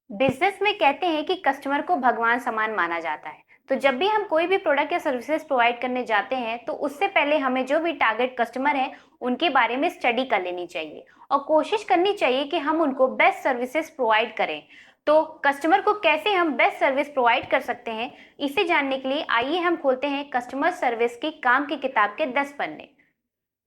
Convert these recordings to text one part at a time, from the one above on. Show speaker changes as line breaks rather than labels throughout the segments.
Business में कहते हैं कि कस्टमर को भगवान समान माना जाता है। तो जब भी हम कोई भी प्रोडक्ट या सर्विसेज प्रोवाइड करने जाते हैं तो उससे पहले हमें जो भी टारगेट कस्टमर है उनके बारे में स्टडी कर लेनी चाहिए और कोशिश करनी चाहिए कि हम उनको बेस्ट सर्विसेज प्रोवाइड करें। तो कस्टमर को कैसे हम बेस्ट सर्विस प्रोवाइड कर सकते हैं, इसे जानने के लिए आइए हम खोलते हैं कस्टमर सर्विस की काम की किताब के 10 पन्ने।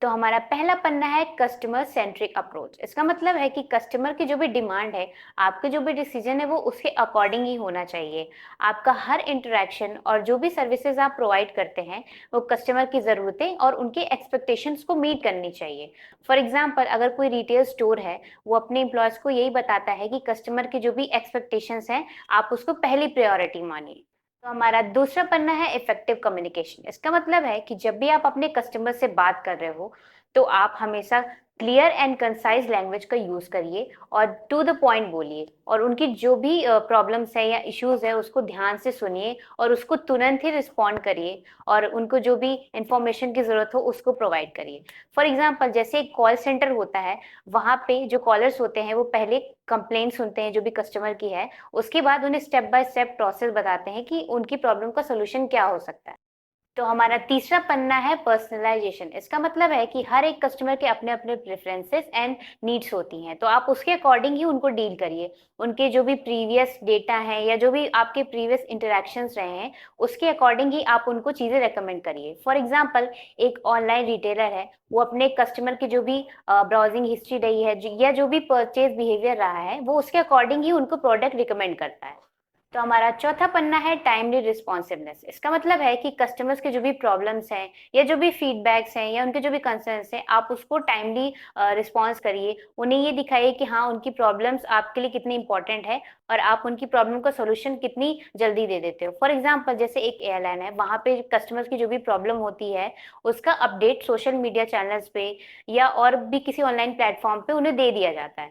तो हमारा पहला पन्ना है कस्टमर सेंट्रिक अप्रोच। इसका मतलब है कि कस्टमर की जो भी डिमांड है, आपके जो भी डिसीजन है वो उसके अकॉर्डिंग ही होना चाहिए। आपका हर इंटरेक्शन और जो भी सर्विसेज आप प्रोवाइड करते हैं वो कस्टमर की ज़रूरतें और उनके एक्सपेक्टेशंस को मीट करनी चाहिए। फॉर एग्जांपल, अगर कोई रिटेल स्टोर है, वो अपने एम्प्लॉयज़ को यही बताता है कि कस्टमर की जो भी एक्सपेक्टेशंस हैं, आप उसको पहली प्रायोरिटी मानिए। तो हमारा दूसरा पन्ना है इफेक्टिव कम्युनिकेशन। इसका मतलब है कि जब भी आप अपने कस्टमर से बात कर रहे हो तो आप हमेशा क्लियर एंड कंसाइज लैंग्वेज का यूज करिए और टू द पॉइंट बोलिए और उनकी जो भी प्रॉब्लम्स है या इश्यूज है उसको ध्यान से सुनिए और उसको तुरंत ही रिस्पॉन्ड करिए और उनको जो भी इंफॉर्मेशन की जरूरत हो उसको प्रोवाइड करिए। फॉर एग्जांपल, जैसे एक कॉल सेंटर होता है, वहां पे जो कॉलर्स होते हैं वो पहले कंप्लेंट सुनते हैं जो भी कस्टमर की है, उसके बाद उन्हें स्टेप बाय स्टेप प्रोसेस बताते हैं कि उनकी प्रॉब्लम का सोल्यूशन क्या हो सकता है। तो हमारा तीसरा पन्ना है पर्सनलाइजेशन। इसका मतलब है कि हर एक कस्टमर के अपने अपने प्रेफरेंसेस एंड नीड्स होती हैं, तो आप उसके अकॉर्डिंग ही उनको डील करिए। उनके जो भी प्रीवियस डेटा है या जो भी आपके प्रीवियस इंटरेक्शंस रहे हैं उसके अकॉर्डिंग ही आप उनको चीजें रेकमेंड करिए। फॉर एग्जांपल, एक ऑनलाइन रिटेलर है, वो अपने कस्टमर की जो भी ब्राउजिंग हिस्ट्री रही है या जो भी परचेज बिहेवियर रहा है वो उसके अकॉर्डिंग ही उनको प्रोडक्ट रिकमेंड करता है। तो हमारा चौथा पन्ना है टाइमली रिस्पॉन्सिवनेस। इसका मतलब है कि कस्टमर्स के जो भी प्रॉब्लम्स हैं या जो भी फीडबैक्स हैं या उनके जो भी कंसर्न्स हैं, आप उसको टाइमली रिस्पॉन्स करिए। उन्हें ये दिखाइए कि हाँ, उनकी प्रॉब्लम्स आपके लिए कितनी इंपॉर्टेंट है और आप उनकी प्रॉब्लम का सोल्यूशन कितनी जल्दी दे देते हो। फॉर एग्जाम्पल, जैसे एक एयरलाइन है, वहाँ पे कस्टमर्स की जो भी प्रॉब्लम होती है उसका अपडेट सोशल मीडिया चैनल्स पे या और भी किसी ऑनलाइन प्लेटफॉर्म पे उन्हें दे दिया जाता है।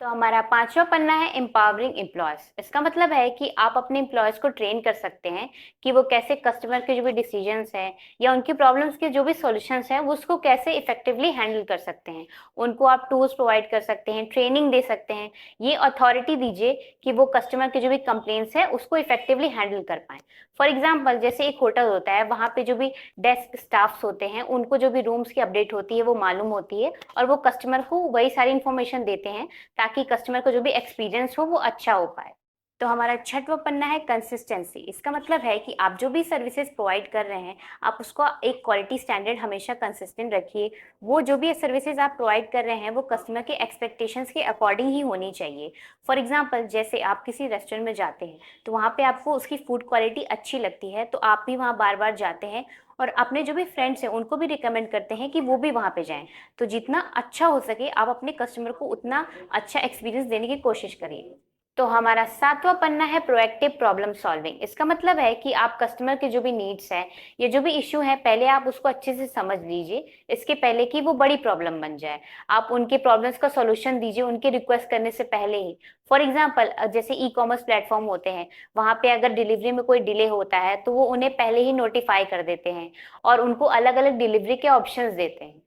तो हमारा पांचवा पन्ना है एम्पावरिंग एम्प्लॉयज। इसका मतलब है कि आप अपने एम्प्लॉयज को ट्रेन कर सकते हैं कि वो कैसे कस्टमर के जो भी डिसीजंस हैं या उनकी प्रॉब्लम्स के जो भी सॉल्यूशंस हैं वो उसको कैसे इफेक्टिवली हैंडल कर सकते हैं। उनको आप टूल्स प्रोवाइड कर सकते हैं, ट्रेनिंग दे सकते हैं, ये अथॉरिटी दीजिए कि वो कस्टमर के जो भी कंप्लेंट्स है उसको इफेक्टिवली हैंडल कर पाए। फॉर एग्जाम्पल, जैसे एक होटल होता है, वहाँ पे जो भी डेस्क स्टाफ्स होते हैं उनको जो भी रूम्स की अपडेट होती है वो मालूम होती है और वो कस्टमर को वही सारी इंफॉर्मेशन देते हैं ताकि कस्टमर को जो भी एक्सपीरियंस हो वो अच्छा हो पाए। तो हमारा छठवां पन्ना है कंसिस्टेंसी। इसका मतलब है कि आप जो भी सर्विसेज प्रोवाइड कर रहे हैं आप उसको एक क्वालिटी स्टैंडर्ड हमेशा कंसिस्टेंट रखिए। वो जो भी सर्विसेज आप प्रोवाइड कर रहे हैं वो कस्टमर के एक्सपेक्टेशंस के अकॉर्डिंग ही होनी चाहिए। फॉर एग्जांपल, जैसे आप किसी रेस्टोरेंट में जाते हैं तो वहाँ पे आपको उसकी फूड क्वालिटी अच्छी लगती है तो आप भी वहाँ बार बार जाते हैं और अपने जो भी फ्रेंड्स हैं उनको भी रिकमेंड करते हैं कि वो भी वहाँ पे जाएं। तो जितना अच्छा हो सके आप अपने कस्टमर को उतना अच्छा एक्सपीरियंस देने की कोशिश करिए। तो हमारा सातवां पन्ना है प्रोएक्टिव प्रॉब्लम सॉल्विंग। इसका मतलब है कि आप कस्टमर के जो भी नीड्स है या जो भी इश्यू है पहले आप उसको अच्छे से समझ लीजिए, इसके पहले कि वो बड़ी प्रॉब्लम बन जाए। आप उनके प्रॉब्लम्स का सॉल्यूशन दीजिए उनके रिक्वेस्ट करने से पहले ही। फॉर एग्जाम्पल, जैसे ई कॉमर्स प्लेटफॉर्म होते हैं, वहां पे अगर डिलीवरी में कोई डिले होता है तो वो उन्हें पहले ही नोटिफाई कर देते हैं और उनको अलग अलग डिलीवरी के ऑप्शंस देते हैं।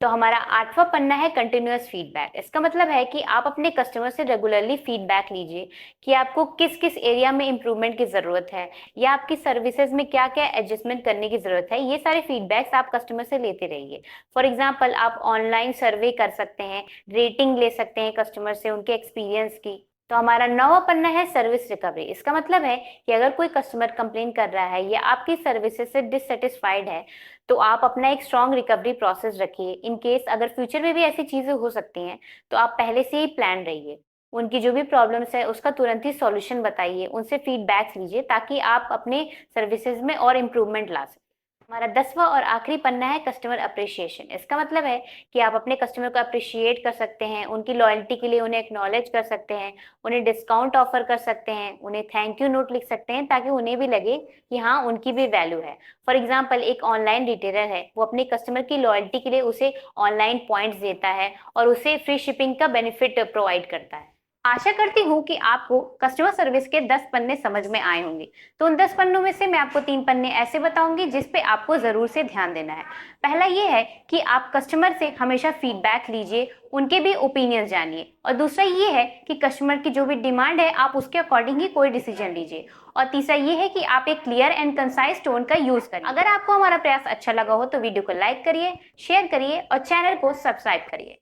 तो हमारा आठवां पन्ना है कंटिन्यूअस फीडबैक। इसका मतलब है कि आप अपने कस्टमर से रेगुलरली फीडबैक लीजिए कि आपको किस किस एरिया में इम्प्रूवमेंट की जरूरत है या आपकी सर्विसेज में क्या क्या एडजस्टमेंट करने की जरूरत है। ये सारे फीडबैक्स आप कस्टमर से लेते रहिए। फॉर एग्जाम्पल, आप ऑनलाइन सर्वे कर सकते हैं, रेटिंग ले सकते हैं कस्टमर से उनके एक्सपीरियंस की। तो हमारा नौवां पन्ना है सर्विस रिकवरी। इसका मतलब है कि अगर कोई कस्टमर कंप्लेन कर रहा है या आपकी सर्विसेज से डिससेटिस्फाइड है तो आप अपना एक स्ट्रॉन्ग रिकवरी प्रोसेस रखिए। इन केस अगर फ्यूचर में भी ऐसी चीजें हो सकती हैं तो आप पहले से ही प्लान रहिए। उनकी जो भी प्रॉब्लम्स है उसका तुरंत ही सॉल्यूशन बताइए, उनसे फीडबैक्स लीजिए ताकि आप अपने सर्विसेज में और इम्प्रूवमेंट ला सकें। हमारा 10वां और आखिरी पन्ना है कस्टमर अप्रिशिएशन। इसका मतलब है कि आप अपने कस्टमर को अप्रिशिएट कर सकते हैं, उनकी लॉयल्टी के लिए उन्हें एक्नॉलेज कर सकते हैं, उन्हें डिस्काउंट ऑफर कर सकते हैं, उन्हें थैंक यू नोट लिख सकते हैं ताकि उन्हें भी लगे कि हाँ, उनकी भी वैल्यू है। फॉर एग्जाम्पल, एक ऑनलाइन रिटेलर है, वो अपने कस्टमर की लॉयल्टी के लिए उसे ऑनलाइन पॉइंट्स देता है और उसे फ्री शिपिंग का बेनिफिट प्रोवाइड करता है। आशा करती हूँ कि आपको कस्टमर सर्विस के 10 पन्ने समझ में आए होंगे। तो उन 10 पन्नों में से मैं आपको 3 पन्ने ऐसे बताऊंगी जिस पे आपको ज़रूर से ध्यान देना है। पहला ये है कि आप कस्टमर से हमेशा फीडबैक लीजिए, उनके भी ओपिनियन जानिए। और दूसरा ये है कि कस्टमर की जो भी डिमांड है आप उसके अकॉर्डिंग ही कोई डिसीजन लीजिए। और तीसरा ये है कि आप एक क्लियर एंड कंसाइज टोन का यूज करें। अगर आपको हमारा प्रयास अच्छा लगा हो तो वीडियो को लाइक करिए, शेयर करिए और चैनल को सब्सक्राइब करिए।